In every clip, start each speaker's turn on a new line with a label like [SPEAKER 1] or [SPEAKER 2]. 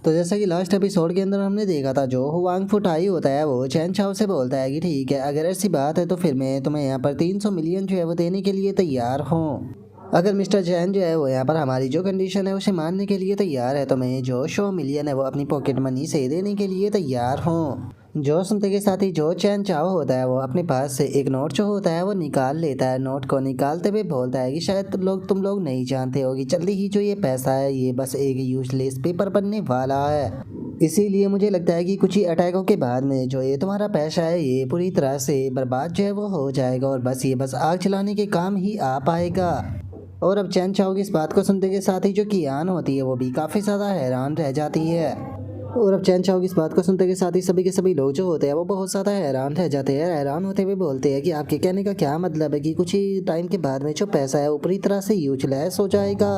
[SPEAKER 1] तो जैसा कि लास्ट एपिसोड के अंदर हमने देखा था, जो हुआंग फुटाई होता है वो चैन चाओ से बोलता है कि ठीक है, अगर ऐसी बात है तो फिर मैं तुम्हें यहाँ पर 300 मिलियन जो है वो देने के लिए तैयार हूँ। अगर मिस्टर चैन जो है वो यहाँ पर हमारी जो कंडीशन है उसे मानने के लिए तैयार है तो मैं जो 100 मिलियन है वो अपनी पॉकेट मनी से देने के लिए तैयार हूँ। जो सुनते के साथ ही जो चैन चाओ होता है वो अपने पास से एक नोट जो होता है वो निकाल लेता है। नोट को निकालते हुए बोलता है कि शायद तुम लोग नहीं जानते हो कि जल्दी ही जो ये पैसा है ये बस एक यूजलेस पेपर बनने वाला है। इसीलिए मुझे लगता है कि कुछ ही अटैकों के बाद में जो ये तुम्हारा पैसा है ये पूरी तरह से बर्बाद जो है वो हो जाएगा और बस आग चलाने के काम ही आ पाएगा। और अब चैन चाओ की इस बात को सुनते के साथ ही जो कियान होती है वो भी काफ़ी ज़्यादा हैरान रह जाती है। और अब चैन चाओ की इस बात को सुनते के साथ ही सभी के सभी लोग जो होते हैं वो बहुत ज़्यादा हैरान रह जाते हैं। हैरान होते हुए बोलते हैं कि आपके कहने का क्या मतलब है कि कुछ ही टाइम के बाद में जो पैसा है वो पूरी तरह से यूजलेस हो जाएगा।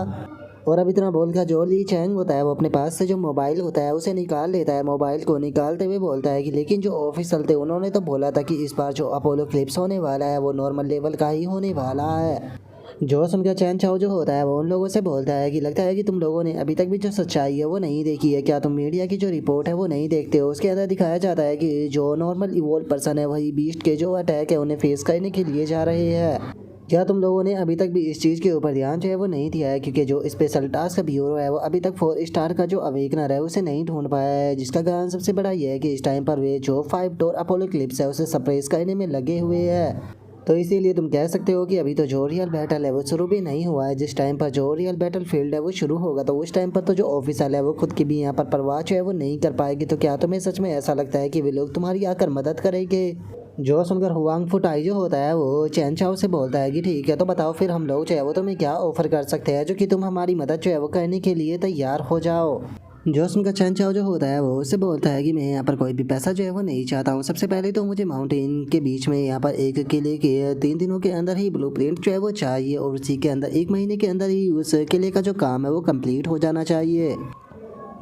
[SPEAKER 1] और अब इतना बोलकर जो ली चैंग होता है वो अपने पास से जो मोबाइल होता है उसे निकाल लेता है। मोबाइल को निकालते हुए बोलता है कि लेकिन जो ऑफिसर थे उन्होंने तो बोला था कि इस बार जो अपोलो क्लिप्स होने वाला है वो नॉर्मल लेवल का ही होने वाला है। जो सुनकर चैन चाओ जो होता है वो उन लोगों से बोलता है कि लगता है कि तुम लोगों ने अभी तक भी जो सच्चाई है वो नहीं देखी है। क्या तुम मीडिया की जो रिपोर्ट है वो नहीं देखते हो? उसके अंदर दिखाया जाता है कि जो नॉर्मल इवोल्व पर्सन है वही बीस्ट के जो अटैक है उन्हें फेस करने के लिए जा रहे हैं। क्या तुम लोगों ने अभी तक भी इस चीज़ के ऊपर ध्यान जो है वो नहीं दिया है? क्योंकि जो स्पेशल टास्क ब्यूरो है वो अभी तक 4 स्टार का जो अवेकनर है उसे नहीं ढूंढ पाया है, जिसका कारण सबसे बड़ा ये है कि इस टाइम पर वे जो 5 डोर अपोलो क्लिप्स है उसे सप्रेस करने में लगे हुए हैं। तो इसीलिए तुम कह सकते हो कि अभी तो जो रियल बैटल है वो शुरू भी नहीं हुआ है। जिस टाइम पर जो रियल बैटल फील्ड है वो शुरू होगा तो उस टाइम पर तो जो ऑफिसर है वो खुद की भी यहाँ पर परवाह जो है वो नहीं कर पाएगी। तो क्या तुम्हें सच में ऐसा लगता है कि वे लोग तुम्हारी आकर मदद करेंगे? जो सुनकर हुआंग फुटाई जो होता है वो चैन चाओ से बोलता है कि ठीक है, तो बताओ फिर हम लोग जो है वो तुम्हें क्या ऑफर कर सकते हैं जो कि तुम हमारी मदद जो है वो करने के लिए तैयार हो जाओ। जो सुनकर चैन चाओ जो होता है वो उससे बोलता है कि मैं यहाँ पर कोई भी पैसा जो है वो नहीं चाहता हूँ। सबसे पहले तो मुझे माउंटेन के बीच में यहाँ पर एक किले के 3 दिनों के अंदर ही ब्लूप्रिंट जो है वो चाहिए और उसी के अंदर 1 महीने के अंदर ही उस किले का जो काम है वो कंप्लीट हो जाना चाहिए।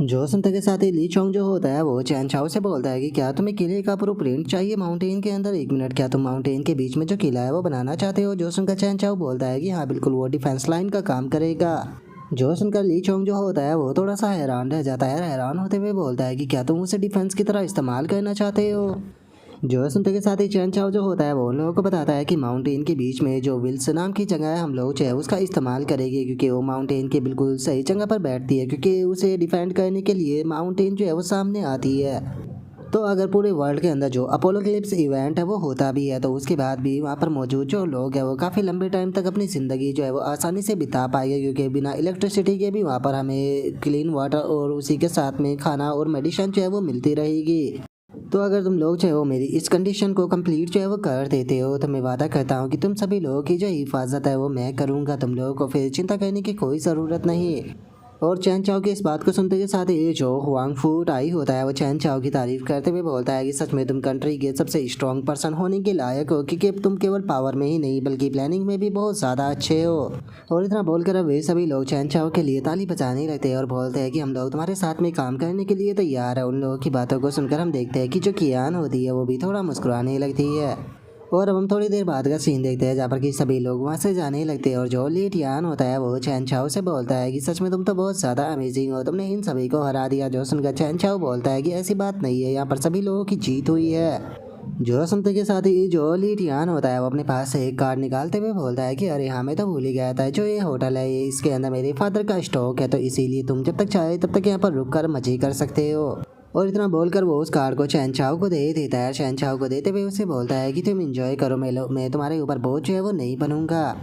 [SPEAKER 1] जो सुनते के साथ ही ली चोंग जो होता है वो चैन चाओ से बोलता है कि क्या तुम्हें किले का पूरा प्रिंट चाहिए माउंटेन के अंदर? 1 मिनट, क्या तुम माउंटेन के बीच में जो किला है वो बनाना चाहते हो? जो सुनकर चैन चाओ बोलता है कि हाँ बिल्कुल, वो डिफेंस लाइन का काम करेगा। जो सुनकर ली चोंग जो होता है वो थोड़ा सा हैरान रह जाता है। हैरान होते हुए बोलता है कि क्या तुम उसे डिफेंस की तरह इस्तेमाल करना चाहते हो? जो सुनते के साथ ही चैन चाओ जो होता है वो उन लोगों को बताता है कि माउंटेन के बीच में जो विल्स नाम की जगह है हम लोग जो है उसका इस्तेमाल करेंगे, क्योंकि वो माउंटेन के बिल्कुल सही जगह पर बैठती है, क्योंकि उसे डिफेंड करने के लिए माउंटेन जो है वो सामने आती है। तो अगर पूरे वर्ल्ड के अंदर जो अपोलो क्लिप्स इवेंट है वो होता भी है तो उसके बाद भी वहाँ पर मौजूद जो लोग हैं वो काफ़ी लंबे टाइम तक अपनी ज़िंदगी जो है वो आसानी से बिता पाएंगे, क्योंकि बिना इलेक्ट्रिसिटी के भी वहाँ पर हमें क्लीन वाटर और उसी के साथ में खाना और मेडिसिन जो है वो मिलती रहेगी। तो अगर तुम लोग जो है वो मेरी इस कंडीशन को कंप्लीट जो है वो कर देते हो तो मैं वादा करता हूँ कि तुम सभी लोगों की जो हिफाजत है वो मैं करूँगा। तुम लोगों को फिर चिंता करने की कोई ज़रूरत नहीं। और चैन चाओ की इस बात को सुनते के साथ ही जो हुआंग फू टाई होता है वो चैन चाओ की तारीफ करते हुए बोलता है कि सच में तुम कंट्री के सबसे स्ट्रॉन्ग पर्सन होने के लायक हो, क्योंकि तुम केवल पावर में ही नहीं बल्कि प्लानिंग में भी बहुत ज़्यादा अच्छे हो। और इतना बोलकर अब वे सभी लोग चैन चाओ के लिए ताली बजाने लगते हैं और बोलते हैं कि हम लोग तुम्हारे साथ में काम करने के लिए तैयार है। उन लोगों की बातों को सुनकर हम देखते हैं कि जो कियान होती है वो भी थोड़ा मुस्कुराने लगती है। और अब हम थोड़ी देर बाद का सीन देखते हैं जहाँ पर कि सभी लोग वहाँ से जाने लगते हैं और जो ली टियान होता है वो चैन चाओ से बोलता है कि सच में तुम तो बहुत ज़्यादा अमेजिंग हो, तुमने इन सभी को हरा दिया। जो सुनकर चैन चाओ बोलता है कि ऐसी बात नहीं है, यहाँ पर सभी लोगों की जीत हुई है। जो सुनते के साथ ही जो ली टियान होता है वो अपने पास से एक कार्ड निकालते हुए बोलता है कि अरे हाँ, मैं तो भूल ही गया था, जो ये होटल है ये इसके अंदर मेरे फादर का स्टॉक है, तो इसीलिए तुम जब तक चाहे तब तक यहाँ पर रुक कर मजे कर सकते हो। और इतना बोलकर वो उस कार्ड को चैन चाओ को दे देता है। चैन चाओ को देते हुए उसे बोलता है कि तुम एंजॉय करो, मैं तुम्हारे ऊपर बोझ जो है वो नहीं बनूंगा।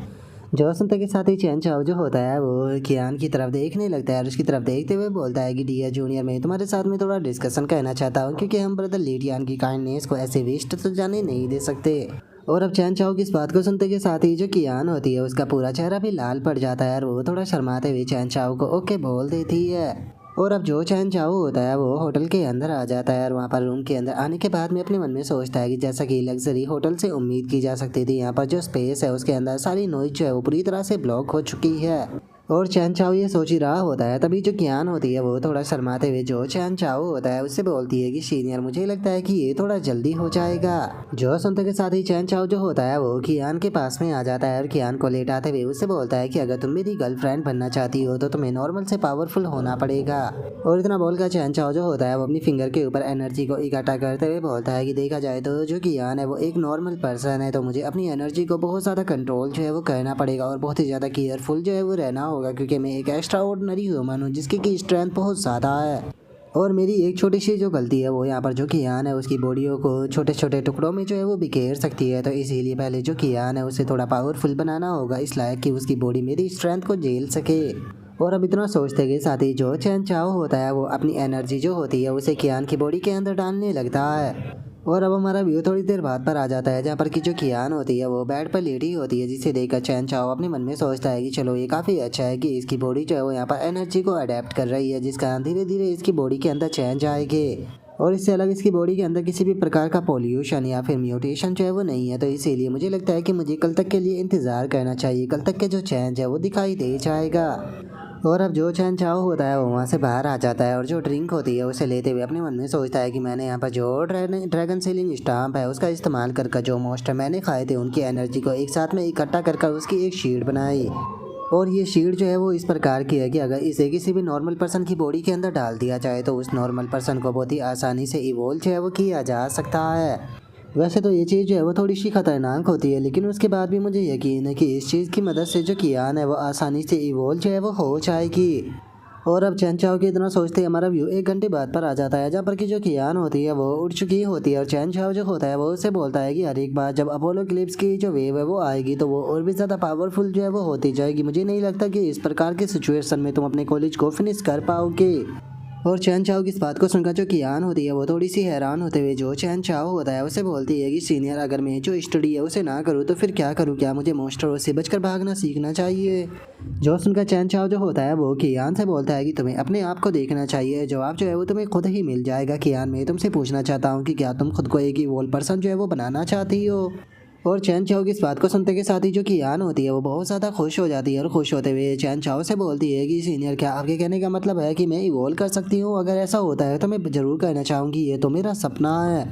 [SPEAKER 1] जो सुनते के साथ ही चैन चाओ जो होता है वो कियान की तरफ देखने लगता है और उसकी तरफ देखते हुए बोलता है कि डियर जूनियर, मैं तुम्हारे साथ में थोड़ा डिस्कशन करना चाहता हूँ, क्योंकि हम ब्रदर लीटियान की काइंडनेस को ऐसे वेस्ट तो जाने नहीं दे सकते। और अब चैन चाओ की इस बात को सुनते के साथ ही जो कियान होती है उसका पूरा चेहरा भी लाल पड़ जाता है और वो थोड़ा शर्माते हुए चैन चाओ को ओके बोल देती है। और अब जो चैन चाओ होता है वो होटल के अंदर आ जाता है और वहाँ पर रूम के अंदर आने के बाद में अपने मन में सोचता है कि जैसा कि लग्जरी होटल से उम्मीद की जा सकती थी, यहाँ पर जो स्पेस है उसके अंदर सारी नॉइज जो है वो पूरी तरह से ब्लॉक हो चुकी है। और चैन चाओ ये सोच ही रहा होता है, तभी जो कियान होती है वो थोड़ा शर्माते हुए जो चैन चाओ होता है उससे बोलती है कि सीनियर मुझे लगता है कि ये थोड़ा जल्दी हो जाएगा। जो सुनते के साथ ही चैन चाओ जो होता है वो कियान के पास में आ जाता है और कियान को लेटाते हुए उससे बोलता है कि अगर तुम मेरी गर्लफ्रेंड बनना चाहती हो तो तुम्हें नॉर्मल से पावरफुल होना पड़ेगा। और इतना बोलकर चैन चाओ जो होता है वो अपनी फिंगर के ऊपर एनर्जी को इकट्ठा करते हुए बोलता है कि देखा जाए तो जो कियान है वो एक नॉर्मल पर्सन है, तो मुझे अपनी एनर्जी को बहुत ज़्यादा कंट्रोल जो है वो करना पड़ेगा और बहुत ही ज़्यादा केयरफुल जो है वो रहना होगा, क्योंकि मैं एक एक्स्ट्रा ऑर्डिनरी ह्यूमन हूँ जिसकी की स्ट्रेंथ बहुत ज़्यादा है। और मेरी एक छोटी सी जो गलती है वो यहाँ पर जो कियान है उसकी बॉडियों को छोटे छोटे टुकड़ों में जो है वो बिखेर सकती है, तो इसीलिए पहले जो कियान है उसे थोड़ा पावरफुल बनाना होगा इस लायक कि उसकी बॉडी मेरी स्ट्रेंथ को झेल सके। और अब इतना सोचते के साथ ही जो चैन चाओ होता है वो अपनी एनर्जी जो होती है उसे कियान की बॉडी के अंदर डालने लगता है। और अब हमारा व्यू थोड़ी देर बाद पर आ जाता है जहाँ पर कि जो कियान होती है वो बेड पर लेटी होती है, जिसे देखकर चैन चाओ अपने मन में सोचता है कि चलो ये काफ़ी अच्छा है कि इसकी बॉडी जो है वो यहाँ पर एनर्जी को अडेप्ट कर रही है, जिसका धीरे धीरे इसकी बॉडी के अंदर चेंज आएगी। और इससे अलग इसकी बॉडी के अंदर किसी भी प्रकार का पॉल्यूशन या फिर म्यूटेशन जो है वो नहीं है, तो इसीलिए मुझे लगता है कि मुझे कल तक के लिए इंतज़ार करना चाहिए, कल तक के जो चेंज है वो दिखाई दे जाएगा। और अब जो चैन चाओ होता है वो वहाँ से बाहर आ जाता है और जो ड्रिंक होती है उसे लेते हुए अपने मन में सोचता है कि मैंने यहाँ पर जो ड्रैगन सीलिंग स्टाम्प है उसका इस्तेमाल कर जो मॉन्स्टर मैंने खाए थे उनकी एनर्जी को एक साथ में इकट्ठा कर उसकी एक शीट बनाई। और ये शीट जो है वो इस प्रकार की है कि अगर इसे किसी भी नॉर्मल पर्सन की बॉडी के अंदर डाल दिया जाए तो उस नॉर्मल पर्सन को बहुत ही आसानी से इवोल्व जो है वो किया जा सकता है। वैसे तो ये चीज़ जो है वो थोड़ी सी खतरनाक होती है, लेकिन उसके बाद भी मुझे यकीन है कि इस चीज़ की मदद से जो कियान है वो आसानी से इवोल्व जो है वो हो जाएगी। और अब चैन चाओ की इतना सोचते ही हमारा व्यू 1 घंटे बाद पर आ जाता है जहाँ पर कि जो कियान होती है वो उठ चुकी होती है और चैन चाओ जो होता है वो उससे बोलता है कि हर एक बार जब अपोलो क्लिप्स की जो वेव है वो आएगी तो वो और भी ज़्यादा पावरफुल जो है वो होती जाएगी। मुझे नहीं लगता कि इस प्रकार की सिचुएशन में तुम अपने कॉलेज को फिनिश कर पाओगे। और चैन चाओ की इस बात को सुनकर जो कियान होती है वो थोड़ी सी हैरान होते हुए जो चैन चाओ होता है उसे बोलती है कि सीनियर अगर मैं जो स्टडी है उसे ना करूँ तो फिर क्या करूँ, क्या मुझे मॉन्स्टरों से बचकर भागना सीखना चाहिए। जो सुनकर चैन चाओ जो होता है वो कियान से बोलता है कि तुम्हें अपने आप को देखना चाहिए, जवाब जो है वो तुम्हें खुद ही मिल जाएगा। कियान मैं तुमसे पूछना चाहता हूँ कि क्या तुम खुद को एक इवोल्व पर्सन जो है वो बनाना चाहती हो। और चैन चाओ की इस बात को सुनते के साथ ही जो कियान होती है वो बहुत ज़्यादा खुश हो जाती है और खुश होते हुए चैन चाओ से बोलती है कि सीनियर क्या आपके कहने का मतलब है कि मैं इवोल्व कर सकती हूँ? अगर ऐसा होता है तो मैं ज़रूर करना चाहूँगी, ये तो मेरा सपना है।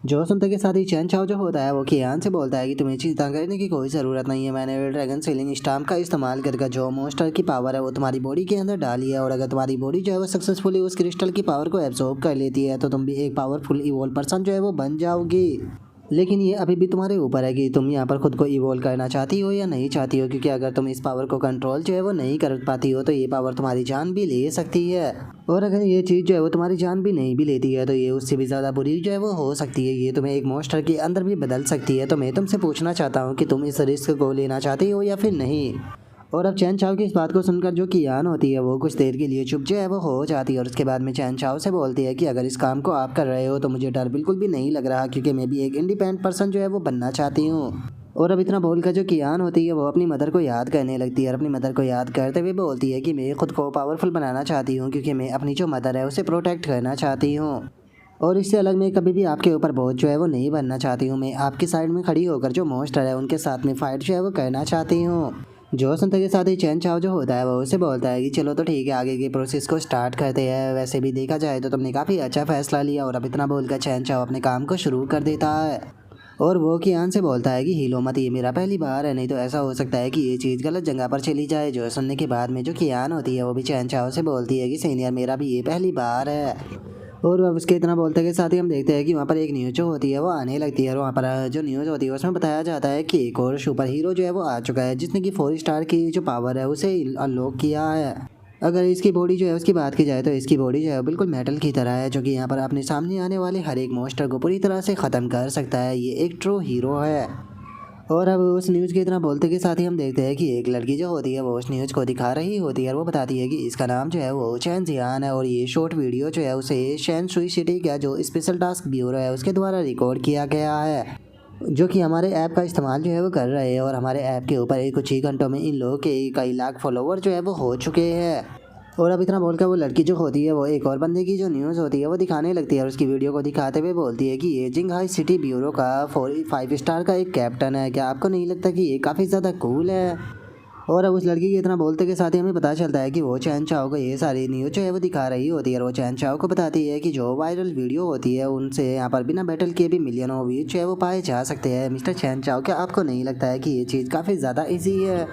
[SPEAKER 1] जो सुनते के साथ ही चैन चाओ जो होता है वो कियान से बोलता है कि तुम्हें चिंता करने की कोई ज़रूरत नहीं है, मैंने ड्रैगन सीलिंग स्टाम्प का इस्तेमाल करके जो मॉन्स्टर की पावर है वो तुम्हारी बॉडी के अंदर डाली है, और अगर तुम्हारी बॉडी जो है वो सक्सेसफुली उस क्रिस्टल की पावर को एब्जॉर्ब कर लेती है तो तुम भी एक पावरफुल इवोल्व पर्सन जो है वो बन जाओगी। लेकिन ये अभी भी तुम्हारे ऊपर है कि तुम यहाँ पर खुद को इवोल्व करना चाहती हो या नहीं चाहती हो, क्योंकि अगर तुम इस पावर को कंट्रोल जो है वो नहीं कर पाती हो तो ये पावर तुम्हारी जान भी ले सकती है, और अगर ये चीज़ जो है वो तुम्हारी जान भी नहीं भी लेती है तो ये उससे भी ज़्यादा बुरी जो है वो हो सकती है, ये तुम्हें एक मॉन्स्टर के अंदर भी बदल सकती है। तो मैं तुमसे पूछना चाहता हूँ कि तुम इस रिस्क को लेना चाहती हो या फिर नहीं। और अब चैन चाओ की इस बात को सुनकर जो कियान होती है वो कुछ देर के लिए चुप जो है वो हो जाती है और उसके बाद में चैन चाओ से बोलती है कि अगर इस काम को आप कर रहे हो तो मुझे डर बिल्कुल भी नहीं लग रहा, क्योंकि मैं भी एक इंडिपेंडेंट पर्सन जो है वो बनना चाहती हूँ। और अब इतना बोलकर जो कियान होती है वो अपनी मदर को याद करने लगती है और अपनी मदर को याद करते हुए बोलती है कि मैं खुद को पावरफुल बनाना चाहती हूँ, क्योंकि मैं अपनी जो मदर है उसे प्रोटेक्ट करना चाहती हूँ। और इससे अलग मैं कभी भी आपके ऊपर बोझ जो है वो नहीं बनना चाहती हूँ, मैं आपकी साइड में खड़ी होकर जो मॉन्स्टर है उनके साथ में फाइट जो है वो करना चाहती हूँ। जो सुनते के साथ ही चैन चाओ जो होता है वो उसे बोलता है कि चलो तो ठीक है, आगे के प्रोसेस को स्टार्ट करते हैं। वैसे भी देखा जाए तो तुमने काफ़ी अच्छा फैसला लिया। और अब इतना बोलकर चैन चाओ अपने काम को शुरू कर देता है और वो कियान से बोलता है कि हिलो मत, ये मेरा पहली बार है, नहीं तो ऐसा हो सकता है कि ये चीज़ गलत जगह पर चली जाए। जो सुनने के बाद में जो कियान होती है वो भी चैन चाओ से बोलती है कि सीनियर मेरा भी ये पहली बार है। और अब उसके इतना बोलते के साथ ही हम देखते हैं कि वहाँ पर एक न्यूज़ जो होती है वो आने लगती है और वहाँ पर जो न्यूज़ होती है उसमें बताया जाता है कि एक और सुपर हीरो जो है वो आ चुका है, जिसने कि 4 स्टार की जो पावर है उसे अनलॉक किया है। अगर इसकी बॉडी जो है उसकी बात की जाए तो इसकी बॉडी जो है बिल्कुल मेटल की तरह है, जो कि यहाँ पर अपने सामने आने वाले हर एक मॉन्स्टर को पूरी तरह से ख़त्म कर सकता है। ये एक ट्रू हीरो है। और अब उस न्यूज़ की इतना बोलते के साथ ही हम देखते हैं कि एक लड़की जो होती है वो उस न्यूज़ को दिखा रही होती है और वो बताती है कि इसका नाम जो है वो चैन जियान है और ये शॉर्ट वीडियो जो है उसे शैन सुई सिटी का जो स्पेशल टास्क ब्यूरो है उसके द्वारा रिकॉर्ड किया गया है, जो कि हमारे ऐप का इस्तेमाल जो है वो कर रहे हैं। और हमारे ऐप के ऊपर कुछ ही घंटों में इन लोगों के कई लाख फॉलोवर जो है वो हो चुके हैं। और अब इतना बोलकर वो लड़की जो होती है वो एक और बंदे की जो न्यूज़ होती है वो दिखाने लगती है और उसकी वीडियो को दिखाते हुए बोलती है कि ये जिंगहाई सिटी ब्यूरो का 5 स्टार का एक कैप्टन है। क्या आपको नहीं लगता कि ये काफ़ी ज़्यादा कूल है? और अब उस लड़की के इतना बोलते के साथ ही हमें पता चलता है कि वो चैन चाओ को ये सारी न्यूज़ जो है वो दिखा रही होती है और वो चैन चाओ को बताती है कि जो वायरल वीडियो होती है उनसे यहाँ पर बिना बैटल किए भी मिलियनों व्यूज जो है वो पाए जा सकते हैं। मिस्टर चैन चाओ, क्या आपको नहीं लगता है कि ये चीज़ काफ़ी ज़्यादा ईजी है?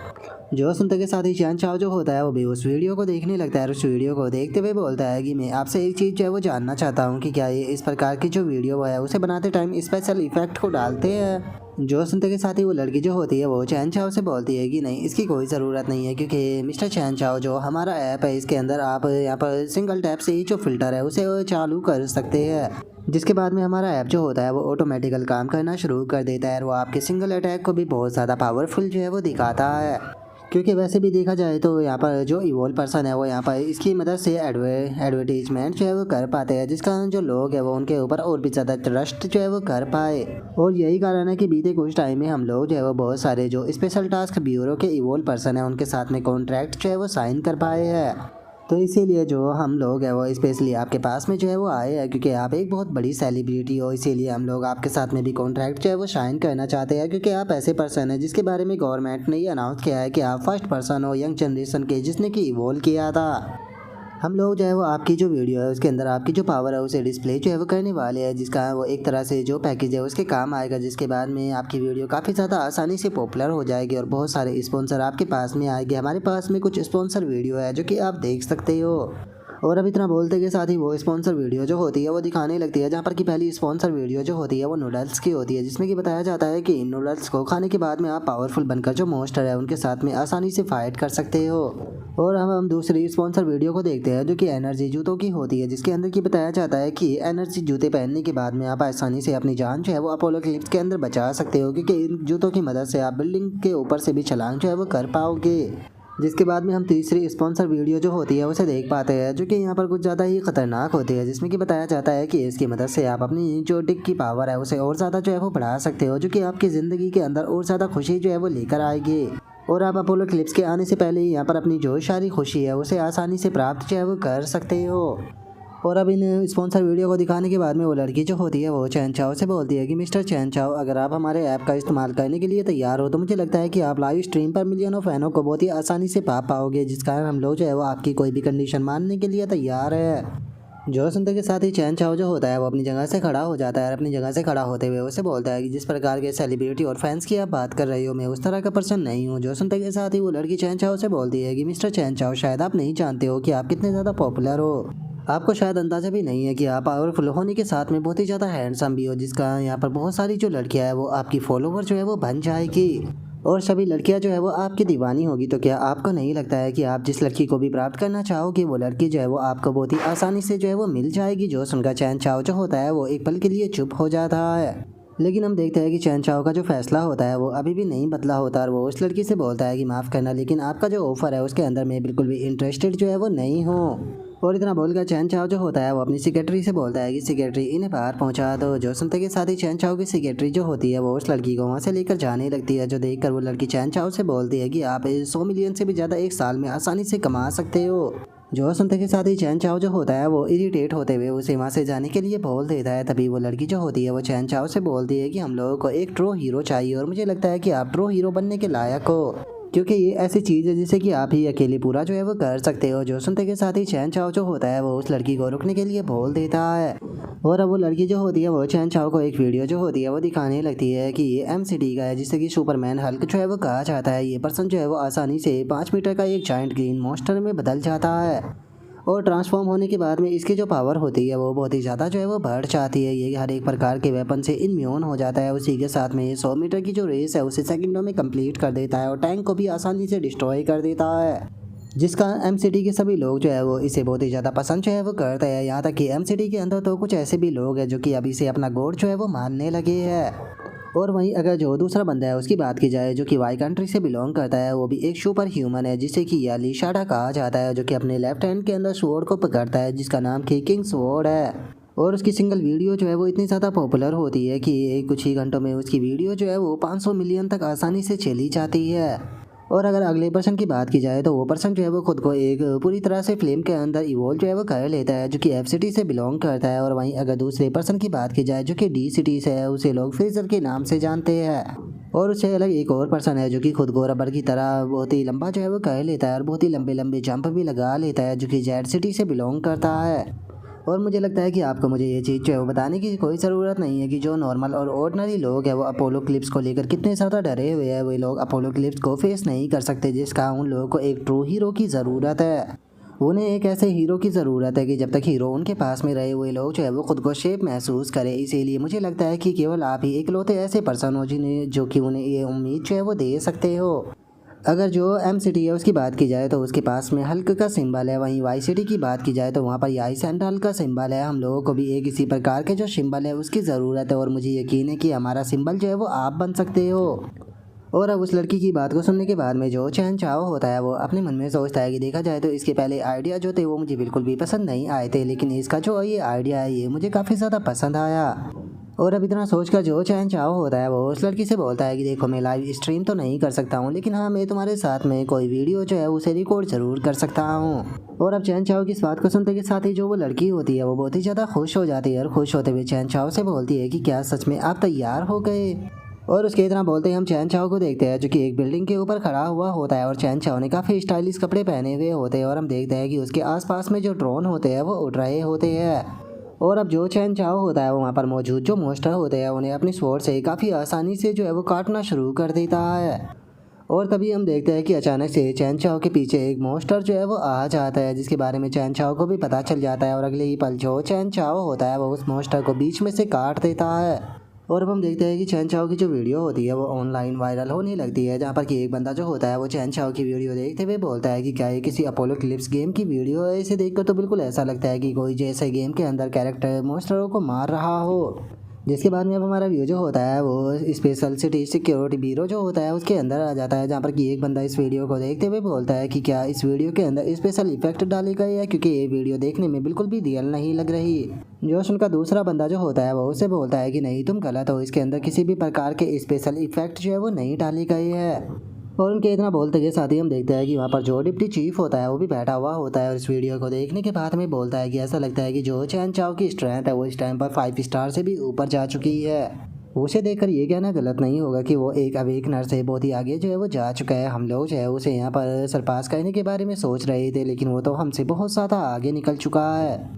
[SPEAKER 1] जो सुनते के साथ ही चैन चाओ जो होता है वो भी उस वीडियो को देखने लगता है और उस वीडियो को देखते हुए बोलता है कि मैं आपसे एक चीज़ जो है वो जानना चाहता हूँ कि क्या ये इस प्रकार की जो वीडियो है उसे बनाते टाइम स्पेशल इफेक्ट को डालते हैं? जो सुनते के साथ ही वो लड़की जो होती है वो चैन चाओ से बोलती है कि नहीं, इसकी कोई ज़रूरत नहीं है, क्योंकि मिस्टर चैन चाओ जो हमारा ऐप है इसके अंदर आप यहाँ पर सिंगल टैप से ही जो फिल्टर है उसे चालू कर सकते हैं, जिसके बाद में हमारा ऐप जो होता है वो ऑटोमेटिकल काम करना शुरू कर देता है और वो आपके सिंगल अटैक को भी बहुत ज़्यादा पावरफुल जो है वो दिखाता है। क्योंकि वैसे भी देखा जाए तो यहाँ पर जो इवोल्व पर्सन है वो यहाँ पर इसकी मदद से एडवर्टीजमेंट जो है वो कर पाते हैं, जिस कारण जो लोग हैं वो उनके ऊपर और भी ज़्यादा ट्रस्ट जो है वो कर पाए। और यही कारण है कि बीते कुछ टाइम में हम लोग जो है वो बहुत सारे जो स्पेशल टास्क ब्यूरो के इवोल्व पर्सन है उनके साथ में कॉन्ट्रैक्ट जो है वो साइन कर पाए हैं। तो इसीलिए जो हम लोग है वो स्पेशली आपके पास में जो है वो आए हैं, क्योंकि आप एक बहुत बड़ी सेलिब्रिटी हो, इसीलिए हम लोग आपके साथ में भी कॉन्ट्रैक्ट जो है वो साइन करना चाहते हैं, क्योंकि आप ऐसे पर्सन हैं जिसके बारे में गवर्नमेंट ने ये अनाउंस किया है कि आप फर्स्ट पर्सन हो यंग जनरेशन के जिसने कि इवॉल्व किया था। हम लोग जो है वो आपकी जो वीडियो है उसके अंदर आपकी जो पावर है उसे डिस्प्ले जो है वो करने वाले हैं, जिसका वो एक तरह से जो पैकेज है उसके काम आएगा, जिसके बाद में आपकी वीडियो काफ़ी ज़्यादा आसानी से पॉपुलर हो जाएगी और बहुत सारे स्पॉन्सर आपके पास में आएंगे। हमारे पास में कुछ स्पॉन्सर वीडियो है जो कि आप देख सकते हो। और अब इतना बोलते के साथ ही वो स्पॉन्सर वीडियो जो होती है वो दिखाने लगती है, जहाँ पर कि पहली स्पॉन्सर वीडियो जो होती है वो नूडल्स की होती है, जिसमें कि बताया जाता है कि इन नूडल्स को खाने के बाद में आप पावरफुल बनकर जो मॉन्स्टर है उनके साथ में आसानी से फाइट कर सकते हो। और हम दूसरी स्पॉन्सर वीडियो को देखते हैं जो कि एनर्जी जूतों की होती है, जिसके अंदर की बताया जाता है कि एनर्जी जूते पहनने के बाद में आप आसानी से अपनी जान जो है वो अपोलो क्लिप्स के अंदर बचा सकते हो, क्योंकि इन जूतों की मदद से आप बिल्डिंग के ऊपर से भी छलांग जो है वो कर पाओगे। जिसके बाद में हम तीसरी स्पॉन्सर वीडियो जो होती है उसे देख पाते हैं, जो कि यहाँ पर कुछ ज़्यादा ही खतरनाक होती है, जिसमें कि बताया जाता है कि इसकी मदद से आप अपनी जो डिक की पावर है उसे और ज़्यादा जो है वो बढ़ा सकते हो, जो कि आपकी ज़िंदगी के अंदर और ज़्यादा खुशी जो है वो लेकर आएगी। और आप अपोलो क्लिप्स के आने से पहले ही यहाँ पर अपनी जो सारी खुशी है उसे आसानी से प्राप्त जो है वो कर सकते हो। और अब इन स्पॉन्सर वीडियो को दिखाने के बाद में वो लड़की जो होती है वो चैन चाओ से बोलती है कि मिस्टर चैन चाओ, अगर आप हमारे ऐप का इस्तेमाल करने के लिए तैयार हो तो मुझे लगता है कि आप लाइव स्ट्रीम पर मिलियनों फैनों को बहुत ही आसानी से पा पाओगे, जिस कारण हम लोग जो है वो आपकी कोई भी कंडीशन मानने के लिए तैयार है। जो सुनते के साथ ही चैन चाओ जो होता है वो अपनी जगह से खड़ा हो जाता है और अपनी जगह से खड़ा होते हुए उसे बोलता है कि जिस प्रकार के सेलिब्रिटी और फैंस की आप बात कर रही हो मैं उस तरह का पर्सन नहीं हूँ। जो सुनते के साथ ही वो लड़की चैन चाओ से बोलती है कि मिस्टर चैन चाओ, शायद आप नहीं जानते हो कि आप कितने ज़्यादा पॉपुलर हो। आपको शायद अंदाज़ा भी नहीं है कि आप पावरफुल होने के साथ में बहुत ही ज़्यादा हैंडसम भी हो, जिसका यहाँ पर बहुत सारी जो लड़कियाँ हैं वो आपकी फॉलोवर जो है वो बन जाएगी और सभी लड़कियां जो है वो आपकी दीवानी होगी। तो क्या आपको नहीं लगता है कि आप जिस लड़की को भी प्राप्त करना चाहोगे वो लड़की जो है वो आपको बहुत ही आसानी से जो है वो मिल जाएगी? जो सुनकर चैन चाओ जो होता है वो एक पल के लिए चुप हो जाता है, लेकिन हम देखते हैं कि चैन चाओ का जो फैसला होता है वो अभी भी नहीं बदला होता और वो उस लड़की से बोलता है कि माफ़ करना, लेकिन आपका जो ऑफ़र है उसके अंदर मैं बिल्कुल भी इंटरेस्टेड जो है वो नहीं हूँ। और इतना बोलकर चैन चाओ जो होता है वो अपनी सेक्रेटरी से बोलता है कि सेक्रेटरी इन्हें बाहर पहुंचा दो। जो सुनते के साथ ही चैन चाओ की सेक्रेटरी जो होती है वो उस लड़की को वहां से लेकर जाने लगती है, जो देखकर वो लड़की चैन चाओ से बोलती है कि आप 100 मिलियन से भी ज़्यादा एक साल में आसानी से कमा सकते हो। जो सुनते के साथ ही चैन चाओ जो होता है वो इरिटेट होते हुए उसे वहाँ से जाने के लिए बोल देता है। तभी वो लड़की जो होती है वो चैन चाओ से बोलती है कि हम लोगों को एक ट्रू हीरो चाहिए और मुझे लगता है कि आप ट्रू हीरो बनने के लायक हो, क्योंकि ये ऐसी चीज़ है जिसे कि आप ही अकेले पूरा जो है वो कर सकते हो। जो सुनते के साथ ही चैन चाओ जो होता है वो उस लड़की को रुकने के लिए बोल देता है और अब वो लड़की जो होती है वो चैन चाओ को एक वीडियो जो होती है वो दिखाने लगती है कि ये MCT का है, जिससे कि सुपरमैन हल्क जो है वो कहा जाता है। ये पर्सन जो है वो आसानी से 5 मीटर का एक जायंट ग्रीन मॉन्स्टर में बदल जाता है और ट्रांसफॉर्म होने के बाद में इसकी जो पावर होती है वो बहुत ही ज़्यादा जो है वो बढ़ जाती है। ये हर एक प्रकार के वेपन से इम्यून हो जाता है। उसी के साथ में 100 मीटर की जो रेस है उसे सेकंडों में कंप्लीट कर देता है और टैंक को भी आसानी से डिस्ट्रॉय कर देता है, जिसका MCT के सभी लोग जो है वो इसे बहुत ही ज़्यादा पसंद जो है वो करते हैं। यहाँ तक कि MCT के अंदर तो कुछ ऐसे भी लोग हैं जो कि अभी से अपना गॉड जो है वो मानने लगे हैं। और वहीं अगर जो दूसरा बंदा है उसकी बात की जाए जो कि वाई कंट्री से बिलोंग करता है, वो भी एक सुपर ह्यूमन है जिसे कि यालीशाडा कहा जाता है, जो कि अपने लेफ्ट हैंड के अंदर स्वॉर्ड को पकड़ता है जिसका नाम किंग स्वॉर्ड है। और उसकी सिंगल वीडियो जो है वो इतनी ज़्यादा पॉपुलर होती है कि कुछ ही घंटों में उसकी वीडियो जो है वो 500 मिलियन तक आसानी से चली जाती है। और अगर अगले पर्सन की बात की जाए तो वो पर्सन जो है वो खुद को एक पूरी तरह से फिल्म के अंदर इवॉल्व जो है वो कर लेता है, जो कि एफ सिटी से बिलोंग करता है। और वहीं अगर दूसरे पर्सन की बात की जाए जो कि डी सिटी से है, उसे लोग फ्रीजर के नाम से जानते हैं। और उससे अलग एक और पर्सन है जो कि खुद को रबर की तरह बहुत ही लंबा जो है वो कर लेता है और बहुत ही लंबे लंबे जंप भी लगा लेता है, जो कि जेड सिटी से बिलोंग करता है। और मुझे लगता है कि आपको मुझे ये चीज़ जो है वो बताने की कोई ज़रूरत नहीं है कि जो नॉर्मल और ऑर्डिनरी लोग हैं वो अपोलो क्लिप्स को लेकर कितने ज़्यादा डरे हुए हैं। वे लोग अपोलो क्लिप्स को फेस नहीं कर सकते, जिसका उन लोगों को एक ट्रू हीरो की ज़रूरत है। उन्हें एक ऐसे हीरो की ज़रूरत है कि जब तक हीरो उनके पास में रहे हुए लोग जो है वो खुद को शेप महसूस करे। इसीलिए मुझे लगता है कि केवल आप ही इकलौते ऐसे पर्सन हो जिन्हें जो कि उन्हें ये उम्मीद जो है वो दे सकते हो। अगर जो एम सिटी है उसकी बात की जाए तो उसके पास में हल्क का सिंबल है। वहीं वाई सिटी की बात की जाए तो वहाँ पर याई सैंडल का सिंबल है। हम लोगों को भी एक इसी प्रकार के जो सिंबल है उसकी ज़रूरत है और मुझे यकीन है कि हमारा सिंबल जो है वो आप बन सकते हो। और अब उस लड़की की बात को सुनने के बाद में जो चैन चाओ होता है वो अपने मन में सोचता है कि देखा जाए तो इसके पहले आइडिया जो थे वो मुझे बिल्कुल भी पसंद नहीं आए थे, लेकिन इसका जो ये आइडिया है ये मुझे काफ़ी ज़्यादा पसंद आया। और अब इतना सोचकर जो चैन चाओ होता है वो उस लड़की से बोलता है कि देखो मैं लाइव स्ट्रीम तो नहीं कर सकता हूँ, लेकिन हाँ मैं तुम्हारे साथ में कोई वीडियो जो है उसे रिकॉर्ड ज़रूर कर सकता हूँ। और अब चैन चाओ की इस बात को सुनते के साथ ही जो वो लड़की होती है वो बहुत ही ज़्यादा खुश हो जाती है और खुश होते हुए चैन चाओ से बोलती है कि क्या सच में आप तैयार हो गए। और उसके इतना बोलते ही हम चैन चाओ को देखते हैं जो कि एक बिल्डिंग के ऊपर खड़ा हुआ होता है और चैन चाओ ने काफ़ी स्टाइलिश कपड़े पहने हुए होते हैं। और हम देखते हैं कि उसके आसपास में जो ड्रोन होते हैं वो उड़ रहे होते हैं। और अब जो चैन चाओ होता है वो वहाँ पर मौजूद जो मॉन्स्टर होते हैं उन्हें अपनी स्वॉर्ड से काफ़ी आसानी से जो है वो काटना शुरू कर देता है। और तभी हम देखते हैं कि अचानक से चैन चाओ के पीछे एक मॉन्स्टर जो है वो आ जाता है, जिसके बारे में चैन चाओ को भी पता चल जाता है। और अगले ही पल जो चैन चाओ होता है वो उस मॉन्स्टर को बीच में से काट देता है। और अब हम देखते हैं कि चैन चाओ की जो वीडियो होती है वो ऑनलाइन वायरल होने लगती है, जहाँ पर कि एक बंदा जो होता है वो चैन चाओ की वीडियो देखते हुए बोलता है कि क्या ये किसी अपोलो क्लिप्स गेम की वीडियो है। इसे देखकर तो बिल्कुल ऐसा लगता है कि कोई जैसे गेम के अंदर कैरेक्टर मॉन्स्टरों को मार रहा हो। जिसके बाद में अब हमारा व्यू जो होता है वो स्पेशल सिटी सिक्योरिटी ब्यूरो जो होता है उसके अंदर आ जाता है, जहाँ पर कि एक बंदा इस वीडियो को देखते हुए बोलता है कि क्या इस वीडियो के अंदर स्पेशल इफेक्ट डाले गए हैं, क्योंकि ये वीडियो देखने में बिल्कुल भी रियल नहीं लग रही। जोश उनका दूसरा बंदा जो होता है वो उससे बोलता है कि नहीं तुम गलत हो, इसके अंदर किसी भी प्रकार के स्पेशल इफेक्ट जो है वो नहीं डाले गए हैं। और उनके इतना बोलते के साथ ही हम देखते हैं कि वहाँ पर जो डिप्टी चीफ होता है वो भी बैठा हुआ होता है और इस वीडियो को देखने के बाद में बोलता है कि ऐसा लगता है कि जो चैन चाओ की स्ट्रेंथ है वो इस टाइम पर 5 स्टार से भी ऊपर जा चुकी है। उसे देखकर ये कहना गलत नहीं होगा कि वो एक अवेक नर से बहुत ही आगे जो है वो जा चुका है। हम लोग जो है उसे यहाँ पर सरपास करने के बारे में सोच रहे थे, लेकिन वो तो हमसे बहुत ज़्यादा आगे निकल चुका है।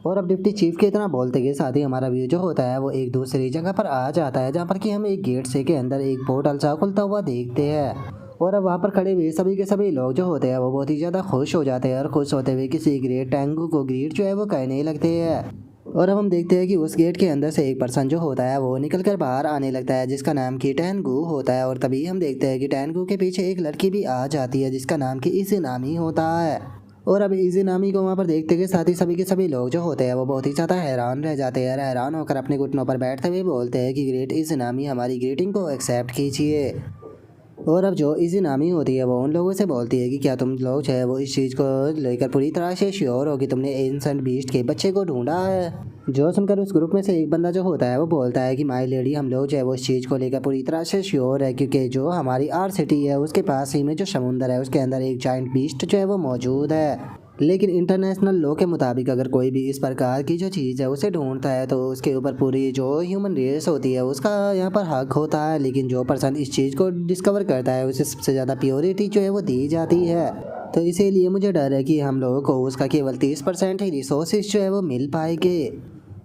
[SPEAKER 1] और अब डिप्टी चीफ के इतना बोलते के साथ ही हमारा व्यू जो होता है वो एक दूसरी जगह पर आ जाता है, जहाँ पर कि हम एक गेट से के अंदर एक पोर्टल सा खुलता हुआ देखते हैं। और अब वहाँ पर खड़े हुए सभी के सभी लोग जो होते हैं वो बहुत ही ज़्यादा खुश हो जाते हैं और खुश होते हुए किसी ग्रेट टैंगू को ग्रीट जो है वो कहने लगते हैं। और अब हम देखते हैं कि उस गेट के अंदर से एक पर्सन जो होता है वो निकल कर बाहर आने लगता है, जिसका नाम कि टैनगू होता है। और तभी हम देखते हैं कि टैनगू के पीछे एक लड़की भी आ जाती है जिसका नाम कि इज़नामी होता है। और अब इज़नामी को वहाँ पर देखते के साथ ही सभी के सभी लोग जो होते हैं वो बहुत ही ज़्यादा हैरान रह जाते हैं। हैरान होकर अपने घुटनों पर बैठते हुए बोलते हैं कि ग्रेट इज़नामी हमारी ग्रीटिंग को एक्सेप्ट कीजिए। और अब जो इज़नामी होती है वो उन लोगों से बोलती है कि क्या तुम लोग जो है वो इस चीज़ को लेकर पूरी तरह से श्योर हो कि तुमने एंसेंट बीस्ट के बच्चे को ढूंढा है। जो सुनकर उस ग्रुप में से एक बंदा जो होता है वो बोलता है कि माय लेडी हम लोग जो है वो इस चीज़ को लेकर पूरी तरह से श्योर है, क्योंकि जो हमारी आर सिटी है उसके पास ही में जो समुंदर है उसके अंदर एक जाइंट बीस्ट जो है वो मौजूद है। लेकिन इंटरनेशनल लॉ के मुताबिक अगर कोई भी इस प्रकार की जो चीज़ है उसे ढूंढता है तो उसके ऊपर पूरी जो ह्यूमन रेस होती है उसका यहाँ पर हक होता है। लेकिन जो पर्सन इस चीज़ को डिस्कवर करता है उसे सबसे ज़्यादा प्योरिटी जो है वो दी जाती है। तो इसीलिए मुझे डर है कि हम लोगों को उसका केवल 30% ही रिसोर्सेज जो है वो मिल पाएंगे।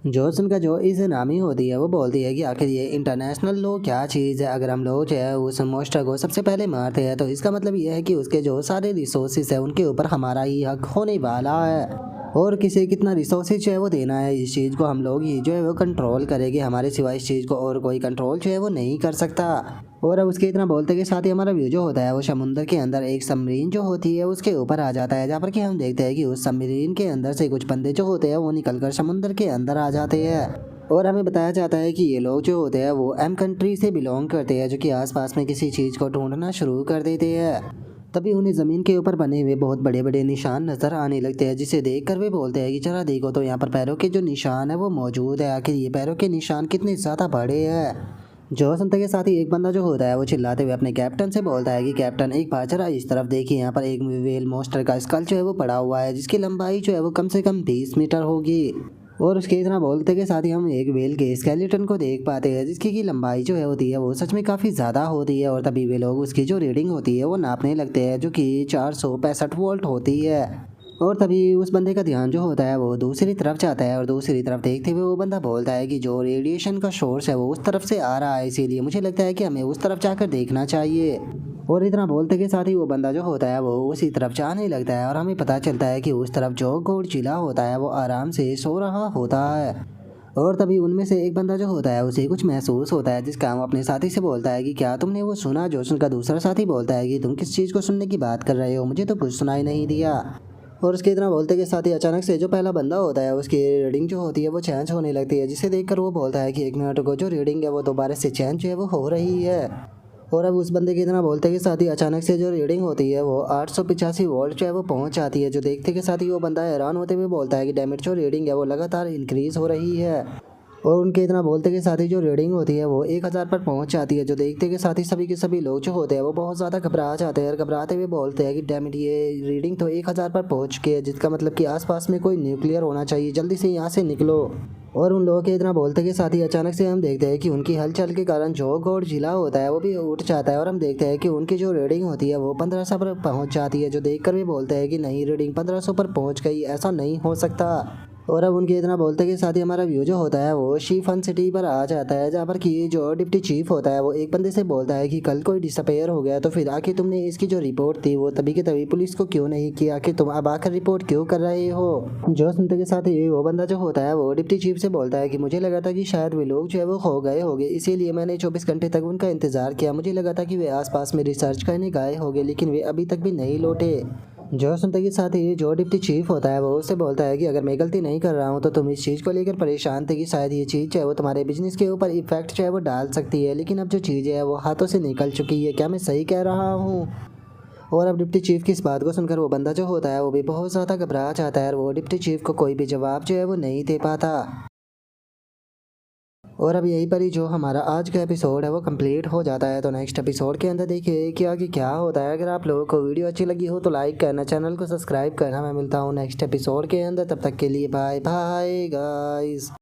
[SPEAKER 1] जोसन का जो इज़नामी होती है वो बोलती है कि आखिर ये इंटरनेशनल लॉ क्या चीज़ है। अगर हम लोग जो है उस मॉन्स्टर को सबसे पहले मारते हैं तो इसका मतलब ये है कि उसके जो सारे रिसोर्सेज है उनके ऊपर हमारा ही हक होने वाला है। और किसे कितना रिसोर्सेज जो है वो देना है इस चीज़ को हम लोग ही जो है वो कंट्रोल करेंगे, हमारे सिवाय इस चीज़ को और कोई कंट्रोल जो है वो नहीं कर सकता। और अब उसके इतना बोलते के साथ ही हमारा व्यू जो होता है वो समुंदर के अंदर एक सबमरीन जो होती है उसके ऊपर आ जाता है, जहाँ पर कि हम देखते हैं कि उस सबमरीन के अंदर से कुछ बंदे जो होते हैं वो निकलकर समुंदर के अंदर आ जाते हैं। और हमें बताया जाता है कि ये लोग जो होते हैं वो एम कंट्री से बिलोंग करते हैं, जो कि आसपास में किसी चीज़ को ढूंढना शुरू कर देते हैं। तभी उन्हें ज़मीन के ऊपर बने हुए बहुत बड़े बड़े निशान नज़र आने लगते हैं, जिसे देखकर वे बोलते हैं कि जरा देखो तो यहाँ पर पैरों के जो निशान है वो मौजूद है। आखिर ये पैरों के निशान कितने ज़्यादा बड़े हैं। जो सुनते के साथ ही एक बंदा जो होता है वो चिल्लाते हुए अपने कैप्टन से बोलता है कि कैप्टन एक बार जरा इस तरफ देखिए, यहाँ पर एक वेल मॉन्स्टर का स्कल जो है वो पड़ा हुआ है जिसकी लंबाई जो है वो कम से कम 20 मीटर होगी। और उसके इतना बोलते के साथ ही हम एक वेल के स्केलेटन को देख पाते हैं जिसकी की लंबाई जो है होती है वो सच में काफ़ी ज़्यादा होती है। और तभी वे लोग उसकी जो रीडिंग होती है वो नापने लगते हैं जो कि 465 वोल्ट होती है। और तभी उस बंदे का ध्यान जो होता है वो दूसरी तरफ जाता है और दूसरी तरफ देखते हुए वो बंदा बोलता है कि जो रेडिएशन का सोर्स है वो उस तरफ से आ रहा है, इसीलिए मुझे लगता है कि हमें उस तरफ जाकर देखना चाहिए। और इतना बोलते के साथ ही वो बंदा जो होता है वो उसी तरफ जाने लगता है और हमें पता चलता है कि उस तरफ जो गोडजिला होता है वो आराम से सो रहा होता है। और तभी उनमें से एक बंदा जो होता है उसे कुछ महसूस होता है जिसका वो अपने साथी से बोलता है कि क्या तुमने वो सुना। जो सुनकर दूसरा साथी बोलता है कि तुम किस चीज़ को सुनने की बात कर रहे हो, मुझे तो कुछ सुनाई नहीं दिया। और उसके इतना बोलते के साथ ही अचानक से जो पहला बंदा होता है उसकी रीडिंग जो होती है वो चेंज होने लगती है, जिसे देखकर वो बोलता है कि 1 मिनट को जो रीडिंग है वो दोबारा से चेंज जो है वो हो रही है। और अब उस बंदे के इतना बोलते के साथ ही अचानक से जो रीडिंग होती है वो 885 वोल्ट जो है वो पहुंच जाती है। जो देखते के साथ ही वो बंदा हैरान होते हुए बोलता है कि डैमेज जो रीडिंग है वो लगातार इंक्रीज हो रही है। और उनके इतना बोलते के साथ ही जो रीडिंग होती है वो 1000 पर पहुंच जाती है। जो देखते के साथ ही सभी के सभी लोग जो होते हैं वो बहुत ज़्यादा घबरा जाते हैं और घबराते हुए बोलते हैं कि डैमेट ये रीडिंग तो 1000 पर पहुंच चुकी है, जिसका मतलब कि आसपास में कोई न्यूक्लियर होना चाहिए, जल्दी से यहाँ से निकलो। और उन लोगों के इतना बोलते के साथ ही अचानक से हम देखते हैं कि उनकी हलचल के कारण जो गोडजिला होता है वो भी उठ जाता है और हम देखते हैं कि उनकी जो रीडिंग होती है वो 1500 पर पहुंच जाती है। जो देखकर भी बोलते हैं कि नहीं, रीडिंग 1500 पर पहुंच गई, ऐसा नहीं हो सकता। और अब उनके इतना बोलते के साथ ही हमारा व्यू जो होता है वो शिफन सिटी पर आ जाता है, जहाँ पर कि जो डिप्टी चीफ होता है वो एक बंदे से बोलता है कि कल कोई डिसअपेयर हो गया, तो फिर आखिर तुमने इसकी जो रिपोर्ट थी वो तभी के तभी पुलिस को क्यों नहीं किया, आखिर तुम अब आकर रिपोर्ट क्यों कर रहे हो। जो सुनते के साथ ही वो बंदा जो होता है वो डिप्टी चीफ से बोलता है कि मुझे लगा था कि शायद वे लोग जो है वो खो गए होंगे, इसीलिए मैंने 24 घंटे तक उनका इंतजार किया। मुझे लगा था कि वे आसपास में रिसर्च करने गए होंगे, लेकिन वे अभी तक भी नहीं लौटे। जो सुनते के साथ ही जो डिप्टी चीफ होता है वो उससे बोलता है कि अगर मैं गलती नहीं कर रहा हूँ तो तुम इस चीज़ को लेकर परेशान थे कि शायद ये चीज़ जो है वो तुम्हारे बिजनेस के ऊपर इफेक्ट जो है वो डाल सकती है, लेकिन अब जो चीज़ है वो हाथों से निकल चुकी है, क्या मैं सही कह रहा हूँ। और अब डिप्टी चीफ की इस बात को सुनकर वो बंदा जो होता है वो भी बहुत ज़्यादा घबरा जाता है और वो डिप्टी चीफ को कोई भी जवाब जो है वो नहीं दे पाता। और अब यहीं पर ही जो हमारा आज का एपिसोड है वो कंप्लीट हो जाता है। तो नेक्स्ट एपिसोड के अंदर देखिए कि आगे क्या होता है। अगर आप लोगों को वीडियो अच्छी लगी हो तो लाइक करना, चैनल को सब्सक्राइब करना। मैं मिलता हूँ नेक्स्ट एपिसोड के अंदर, तब तक के लिए बाय बाय गाइस।